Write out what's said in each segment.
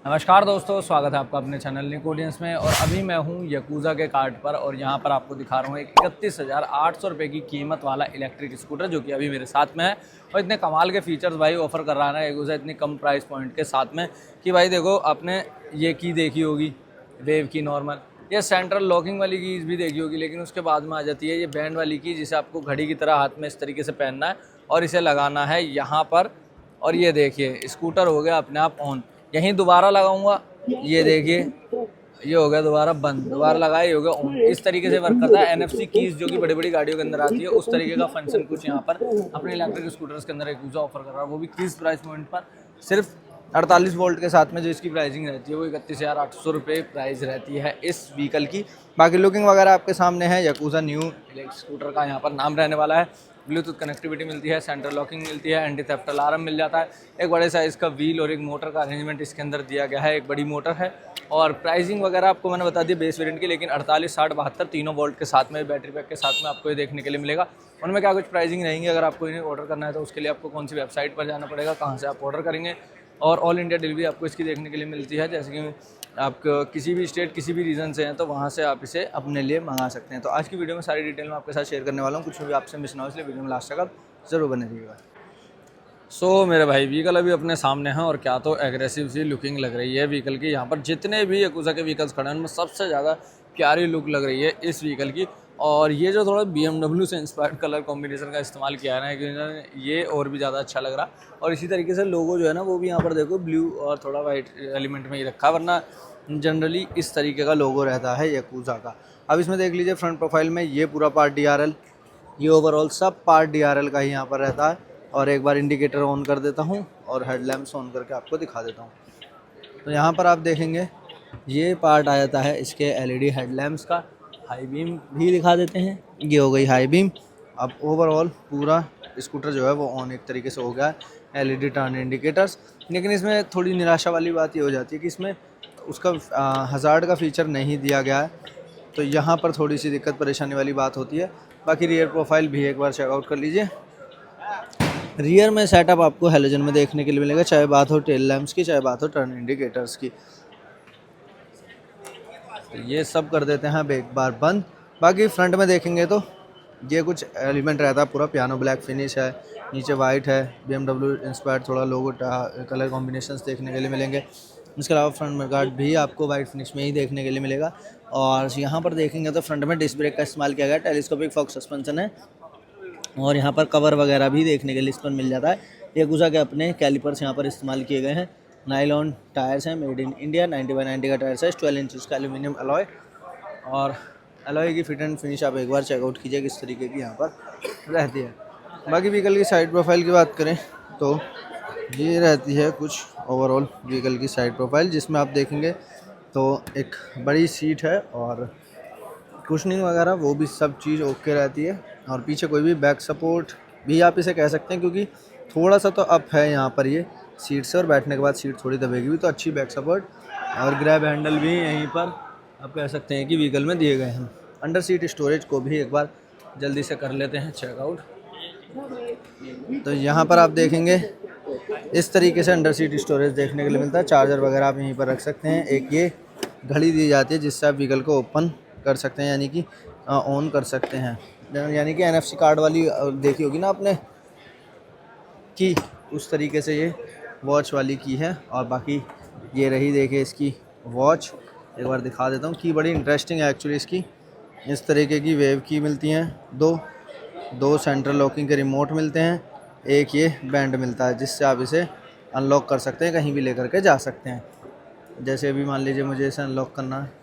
नमस्कार दोस्तों, स्वागत है आपका अपने चैनल निकोडियंस में। और अभी मैं हूँ यकूज़ा के कार्ट पर और यहाँ पर आपको दिखा रहा हूँ एक 31,800 रुपये की कीमत वाला इलेक्ट्रिक स्कूटर जो कि अभी मेरे साथ में है। और इतने कमाल के फीचर्स भाई ऑफर कर रहा है ना यकूज़ा इतनी कम प्राइस पॉइंट के साथ में कि भाई देखो, आपने ये की देखी होगी वेव की नॉर्मल, ये सेंट्रल लॉकिंग वाली कीज़ भी देखी होगी, लेकिन उसके बाद में आ जाती है ये बैंड वाली की, जिसे आपको घड़ी की तरह हाथ में इस तरीके से पहनना है और इसे लगाना है यहाँ पर। और ये देखिए स्कूटर हो गया अपने आप ऑन। यहीं दोबारा लगाऊंगा, ये देखिए ये हो गया दोबारा बंद, दोबारा लगाया ये हो गया ऑन। इस तरीके से वर्क करता है। NFC कीज जो कि बड़ी बड़ी गाड़ियों के अंदर आती है, उस तरीके का फंक्शन कुछ यहाँ पर अपने इलेक्ट्रिक स्कूटर्स के अंदर एक यूज़र ऑफर कर रहा है, वो भी किस प्राइस पॉइंट पर, सिर्फ 48 वोल्ट के साथ में। जो इसकी प्राइसिंग रहती है वो 31,800 रुपये प्राइस रहती है इस व्हीकल की। बाकी लुकिंग वगैरह आपके सामने है। यकूज़ा न्यू इलेक्ट्रिक स्कूटर का यहाँ पर नाम रहने वाला है। ब्लूटूथ कनेक्टिविटी मिलती है, सेंट्रल लॉकिंग मिलती है, एंटी थेफ्ट अलार्म मिल जाता है, एक बड़े साइज़ का व्हील और एक मोटर का अरेंजमेंट इसके अंदर दिया गया है, एक बड़ी मोटर है। और प्राइसिंग वगैरह आपको मैंने बता दी बेस वेरिएंट की, लेकिन 48, 60, 72 तीनों वोल्ट के साथ में, बैटरी पैक के साथ में आपको ये देखने के लिए मिलेगा। उनमें क्या कुछ प्राइसिंग रहेंगी, अगर आपको इन्हें ऑर्डर करना है तो उसके लिए आपको कौन सी वेबसाइट पर जाना पड़ेगा, कहाँ से आप ऑर्डर करेंगे, और ऑल इंडिया डिलीवरी आपको इसकी देखने के लिए मिलती है। जैसे कि आप किसी भी स्टेट किसी भी रीजन से हैं तो वहाँ से आप इसे अपने लिए मंगा सकते हैं। तो आज की वीडियो में सारी डिटेल मैं आपके साथ शेयर करने वाला हूँ, कुछ भी आपसे मिस ना हो, इसलिए वीडियो में लास्ट तक आप ज़रूर बने रहिएगा। मेरे भाई व्हीकल अभी अपने सामने हैं और क्या तो एग्रेसिव सी लुकिंग लग रही है व्हीकल की। यहाँ पर जितने भी यकूज़ा के व्हीकल्स खड़े हैं उनमें सबसे ज़्यादा प्यारी लुक लग रही है इस व्हीकल की। और ये जो थोड़ा BMW से इंस्पायर्ड कलर कॉम्बिनेशन का इस्तेमाल किया है ना कि ये और भी ज़्यादा अच्छा लग रहा। और इसी तरीके से लोगो जो है ना वो भी यहाँ पर देखो ब्लू और थोड़ा वाइट एलिमेंट में ही रखा, वरना जनरली इस तरीके का लोगो रहता है यकूज़ा का। अब इसमें देख लीजिए फ्रंट प्रोफाइल में ये पूरा पार्ट DRL, ये ओवरऑल सब पार्ट DRL का ही यहाँ पर रहता है। और एक बार इंडिकेटर ऑन कर देता हूँ और हेडलैम्प्स ऑन करके आपको दिखा देता हूँ। तो यहाँ पर आप देखेंगे ये पार्ट आ जाता है इसके LED हेडलैम्प्स का। हाई बीम भी दिखा देते हैं, ये हो गई हाई बीम। अब ओवरऑल पूरा स्कूटर जो है वो ऑन एक तरीके से हो गया है, LED टर्न इंडिकेटर्स। लेकिन इसमें थोड़ी निराशा वाली बात ये हो जाती है कि इसमें उसका हज़ार्ड का फीचर नहीं दिया गया है, तो यहाँ पर थोड़ी सी दिक्कत परेशानी वाली बात होती है। बाकी रियर प्रोफाइल भी एक बार चेकआउट कर लीजिए। रियर में सेटअप आपको हेलोजन में देखने के लिए मिलेगा, चाहे बात हो टेल लैम्प्स की, चाहे बात हो टर्न इंडिकेटर्स की। तो ये सब कर देते हैं अब एक बार बंद। बाकी फ्रंट में देखेंगे तो ये कुछ एलिमेंट रहता है, पूरा पियानो ब्लैक फिनिश है, नीचे वाइट है, BMW इंस्पायर्ड थोड़ा लोगो कलर कॉम्बिनेशंस देखने के लिए मिलेंगे। इसके अलावा फ्रंट में गार्ड भी आपको वाइट फिनिश में ही देखने के लिए मिलेगा। और यहाँ पर देखेंगे तो फ्रंट में डिस्क ब्रेक का इस्तेमाल किया गया, टेलीस्कोपिक फॉक्स सस्पेंशन है। और यहाँ पर कवर वगैरह भी देखने के लिए इस पर मिल जाता है। यकूज़ा के अपने कैलिपर्स यहाँ पर इस्तेमाल किए गए हैं। नाइलॉन टायर्स हैं, मेड इन इंडिया, 90/90 का टायर्स है, 12 इंचज़ का एल्यूमिनियम अलॉय। और अलॉय की फिट एंड फिनिश आप एक बार चेकआउट कीजिए किस तरीके की यहाँ पर रहती है। बाकी व्हीकल की साइड प्रोफाइल की बात करें तो ये रहती है कुछ ओवरऑल व्हीकल की साइड प्रोफाइल, जिसमें आप देखेंगे तो एक बड़ी सीट है और कुशनिंग वगैरह वो भी सब चीज़ ओके रहती है। और पीछे कोई भी बैक सपोर्ट भी आप इसे कह सकते हैं, क्योंकि थोड़ा सा तो अप है यहाँ पर ये सीट से, और बैठने के बाद सीट थोड़ी दबेगी भी, तो अच्छी बैक सपोर्ट। और ग्रैब हैंडल भी यहीं पर आप कह सकते हैं कि व्हीकल में दिए गए हैं। अंडर सीट स्टोरेज को भी एक बार जल्दी से कर लेते हैं चेकआउट। तो यहाँ पर आप देखेंगे इस तरीके से अंडर सीट स्टोरेज देखने के लिए मिलता है। चार्जर वगैरह आप यहीं पर रख सकते हैं। एक ये घड़ी दी जाती है जिससे आप व्हीकल को ओपन कर सकते हैं, यानी कि ऑन कर सकते हैं। यानी कि NFC कार्ड वाली देखी होगी ना आपने की, उस तरीके से ये वॉच वाली की है। और बाकी ये रही देखिए इसकी वॉच, एक बार दिखा देता हूँ की बड़ी इंटरेस्टिंग है एक्चुअली। इसकी इस तरीके की वेव की मिलती हैं, दो सेंट्रल लॉकिंग के रिमोट मिलते हैं, एक ये बैंड मिलता है जिससे आप इसे अनलॉक कर सकते हैं, कहीं भी लेकर के जा सकते हैं। जैसे अभी मान लीजिए मुझे इसे अनलॉक करना है,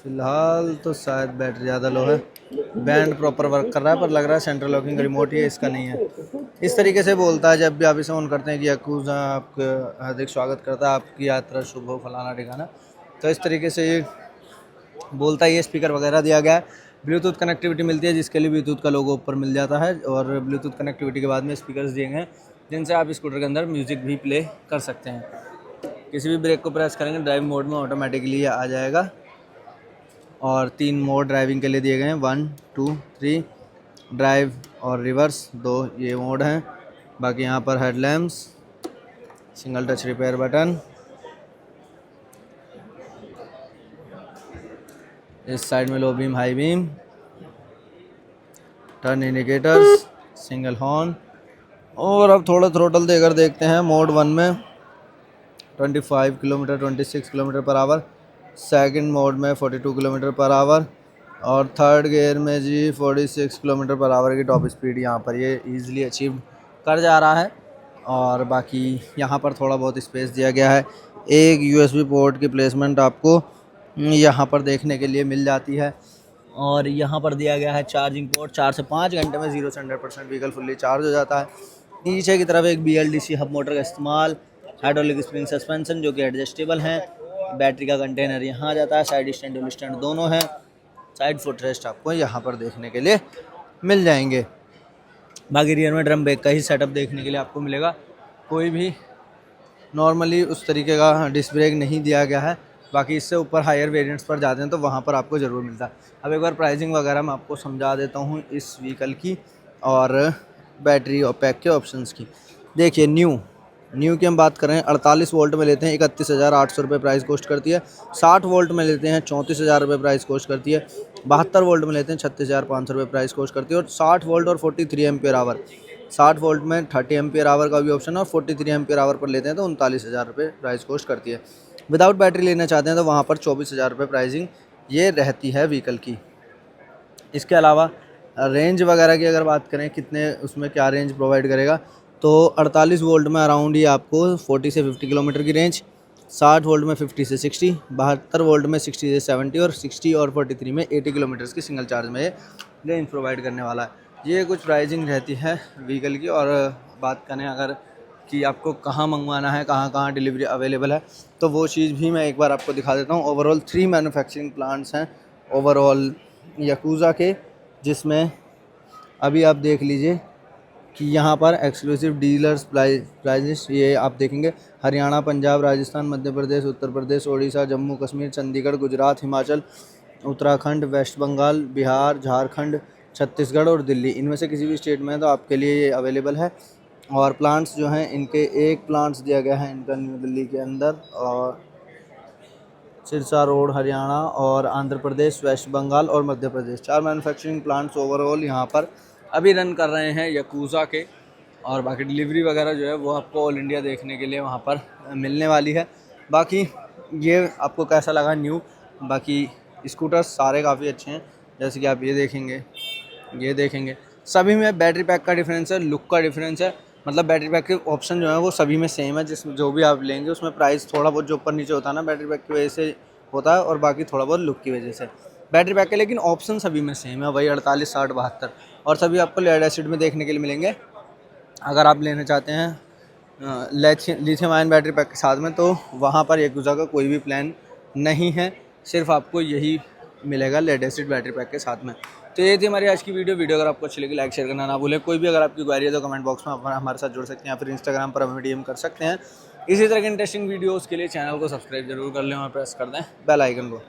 फ़िलहाल तो शायद बैटरी ज़्यादा लो है, बैंड प्रॉपर वर्क कर रहा है, पर लग रहा है सेंट्रल लॉकिंग रिमोट ही इसका नहीं है। इस तरीके से बोलता है जब भी आप इसे ऑन करते हैं कि यकूज़ा आपका हार्दिक स्वागत करता है, आपकी यात्रा शुभ हो, फलाना ठिकाना। तो इस तरीके से ये बोलता है। ये स्पीकर वगैरह दिया गया है। ब्लूटूथ कनेक्टिविटी मिलती है, जिसके लिए ब्लूटूथ का लोगो ऊपर मिल जाता है। और ब्लूटूथ कनेक्टिविटी के बाद में स्पीकर्स दिए गए हैं जिनसे आप स्कूटर के अंदर म्यूज़िक भी प्ले कर सकते हैं। किसी भी ब्रेक को प्रेस करेंगे ड्राइव मोड में ऑटोमेटिकली ये आ जाएगा। और 3 मोड ड्राइविंग के लिए दिए गए हैं, 1, 2, 3 ड्राइव और रिवर्स, 2 ये मोड हैं। बाकी यहाँ पर headlamps single touch repair button, इस साइड में low beam high beam, turn indicators, single horn. और अब थोड़ा थ्रोटल देकर देखते हैं। मोड 1 में 25 kilometre 26 kilometre per hour, second mode में 42 किलोमीटर पर आवर, और थर्ड गियर में जी 46 किलोमीटर पर आवर की टॉप स्पीड यहाँ पर ये इजीली अचीव कर जा रहा है। और बाकी यहाँ पर थोड़ा बहुत स्पेस दिया गया है। एक USB पोर्ट की प्लेसमेंट आपको यहाँ पर देखने के लिए मिल जाती है। और यहाँ पर दिया गया है चार्जिंग पोर्ट। 4 से 5 घंटे में 0 से 100% व्हीकल फुल्ली चार्ज हो जाता है। नीचे की तरफ एक BLDC हब मोटर का इस्तेमाल, हाइड्रोलिक स्प्रिंग सस्पेंशन जो कि एडजस्टेबल है, बैटरी का कंटेनर यहाँ आ जाता है, साइड स्टैंड डबल स्टैंड दोनों हैं, साइड फुट रेस्ट आपको यहाँ पर देखने के लिए मिल जाएंगे। बाकी रियर में ड्रम ब्रेक का ही सेटअप देखने के लिए आपको मिलेगा। कोई भी नॉर्मली उस तरीके का डिस्क ब्रेक नहीं दिया गया है। बाकी इससे ऊपर हायर वेरिएंट्स पर जाते हैं तो वहाँ पर आपको ज़रूर मिलता है। अब एक बार प्राइसिंग वगैरह मैं आपको समझा देता हूँ इस व्हीकल की और बैटरी और पैक के ऑप्शंस की। देखिए न्यू की हम बात करें 48 वोल्ट में लेते हैं 31,800 रुपये प्राइस कॉस्ट करती है। 60 वोल्ट में लेते हैं 34,000 रुपये प्राइस कॉस्ट करती है। 72 वोल्ट में लेते हैं 36,500 रुपये प्राइस कॉस्ट करती है। और 60 वोल्ट और 43 एम्पियर आवर, 60 वोल्ट में 30 एम्पियर आवर का भी ऑप्शन है और 43 एम्पियर आवर पर लेते हैं तो 39,000 रुपये प्राइस कॉस्ट करती है। विदाउट बैटरी लेना चाहते हैं तो वहाँ पर 24,000 रुपये प्राइसिंग ये रहती है व्हीकल की। इसके अलावा रेंज वगैरह की अगर बात करें कितने उसमें क्या रेंज प्रोवाइड करेगा, तो 48 वोल्ट में अराउंड ये आपको 40 से 50 किलोमीटर की रेंज, 60 वोल्ट में 50 से 60, 72 वोल्ट में 60 से 70 और 60 और 43 में 80 किलोमीटर्स की सिंगल चार्ज में ये रेंज प्रोवाइड करने वाला है। ये कुछ प्राइसिंग रहती है व्हीकल की। और बात करें अगर कि आपको कहाँ मंगवाना है, कहाँ कहाँ डिलीवरी अवेलेबल है, तो वो चीज़ भी मैं एक बार आपको दिखा देता हूँ। ओवरऑल 3 मैन्युफैक्चरिंग प्लांट्स हैं ओवरऑल याकूज़ा के, जिसमें अभी आप देख लीजिए कि यहाँ पर एक्सक्लूसिव डीलर्स प्राइजेस ये आप देखेंगे हरियाणा, पंजाब, राजस्थान, मध्य प्रदेश, उत्तर प्रदेश, ओडिशा, जम्मू कश्मीर, चंडीगढ़, गुजरात, हिमाचल, उत्तराखंड, वेस्ट बंगाल, बिहार, झारखंड, छत्तीसगढ़ और दिल्ली, इनमें से किसी भी स्टेट में तो आपके लिए ये अवेलेबल है। और प्लांट्स जो हैं इनके एक प्लांट्स दिया गया है इनका न्यू दिल्ली के अंदर, और सिरसा रोड हरियाणा, और आंध्र प्रदेश, वेस्ट बंगाल और Madhya Pradesh, 4 manufacturing plants overall यहाँ पर अभी रन कर रहे हैं याकूज़ा के। और बाकी डिलीवरी वगैरह जो है वो आपको ऑल इंडिया देखने के लिए वहाँ पर मिलने वाली है। बाकी ये आपको कैसा लगा न्यू, बाकी स्कूटर्स सारे काफ़ी अच्छे हैं। जैसे कि आप ये देखेंगे सभी में बैटरी पैक का डिफरेंस है, लुक का डिफरेंस है। मतलब बैटरी पैक के ऑप्शन जो है वो सभी में सेम है, जिसमें जो भी आप लेंगे उसमें प्राइस थोड़ा बहुत जो ऊपर नीचे होता है ना बैटरी पैक की वजह से होता है, और बाकी थोड़ा बहुत लुक की वजह से बैटरी पैक के, लेकिन ऑप्शन सभी में सेम है वही 48, 60, 72। और सभी आपको लेड एसिड में देखने के लिए मिलेंगे। अगर आप लेना चाहते हैं लिथियम आयन बैटरी पैक के साथ में, तो वहाँ पर याकूज़ा का कोई भी प्लान नहीं है, सिर्फ आपको यही मिलेगा लेड एसिड बैटरी पैक के साथ में। तो ये थी हमारी आज की वीडियो अगर आपको अच्छी लगी लाइक शेयर करना ना भूलें। कोई भी अगर आपकी क्वेरी है तो कमेंट बॉक्स में हमारे साथ जुड़ सकते हैं या फिर इंस्टाग्राम पर हमें DM कर सकते हैं। इसी तरह के इंटरेस्टिंग वीडियोज़ के लिए चैनल को सब्सक्राइब जरूर कर लें और प्रेस कर दें बेल आइकन को।